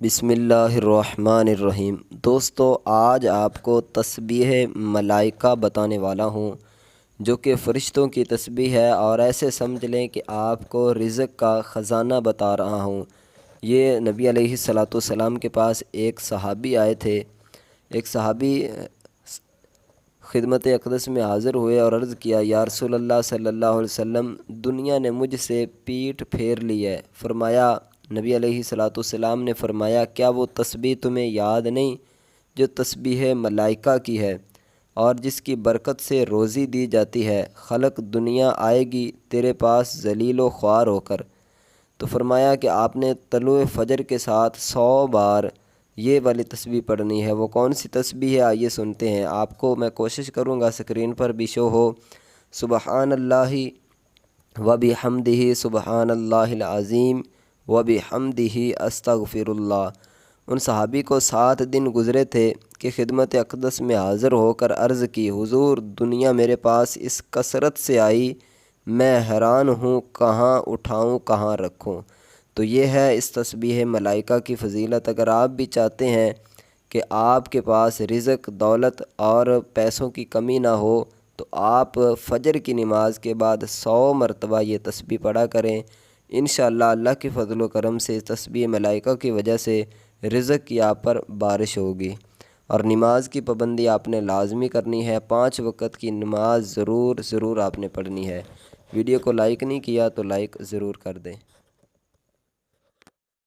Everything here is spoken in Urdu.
بسم اللہ الرحمن الرحیم۔ دوستو، آج آپ کو تسبیح ملائکہ بتانے والا ہوں، جو کہ فرشتوں کی تسبیح ہے، اور ایسے سمجھ لیں کہ آپ کو رزق کا خزانہ بتا رہا ہوں۔ یہ نبی علیہ الصلوۃ والسلام کے پاس ایک صحابی آئے تھے۔ ایک صحابی خدمت اقدس میں حاضر ہوئے اور عرض کیا، یا رسول اللہ صلی اللہ علیہ وسلم، دنیا نے مجھ سے پیٹھ پھیر لی ہے۔ فرمایا، نبی علیہ الصلوۃ والسلام نے فرمایا، کیا وہ تسبیح تمہیں یاد نہیں جو تسبیح ملائکہ کی ہے، اور جس کی برکت سے روزی دی جاتی ہے؟ خلق دنیا آئے گی تیرے پاس ذلیل و خوار ہو کر۔ تو فرمایا کہ آپ نے طلوع فجر کے ساتھ 100 بار یہ والی تسبیح پڑھنی ہے۔ وہ کون سی تسبیح ہے؟ آئیے سنتے ہیں۔ آپ کو میں کوشش کروں گا اسکرین پر بھی شو ہو۔ سبحان اللہ و بحمدہ، سبحان اللہ العظیم و بحمدہ، استغفر اللہ۔ ان صحابی کو 7 دن گزرے تھے کہ خدمت اقدس میں حاضر ہو کر عرض کی، حضور، دنیا میرے پاس اس کثرت سے آئی، میں حیران ہوں، کہاں اٹھاؤں کہاں رکھوں۔ تو یہ ہے اس تسبیح ملائکہ کی فضیلت۔ اگر آپ بھی چاہتے ہیں کہ آپ کے پاس رزق، دولت اور پیسوں کی کمی نہ ہو، تو آپ فجر کی نماز کے بعد 100 مرتبہ یہ تسبیح پڑھا کریں۔ انشاءاللہ اللہ کے فضل و کرم سے تسبیح ملائکہ کی وجہ سے رزق کی آپ پر بارش ہوگی۔ اور نماز کی پابندی آپ نے لازمی کرنی ہے۔ 5 وقت کی نماز ضرور آپ نے پڑھنی ہے۔ ویڈیو کو لائک نہیں کیا تو لائک ضرور کر دیں۔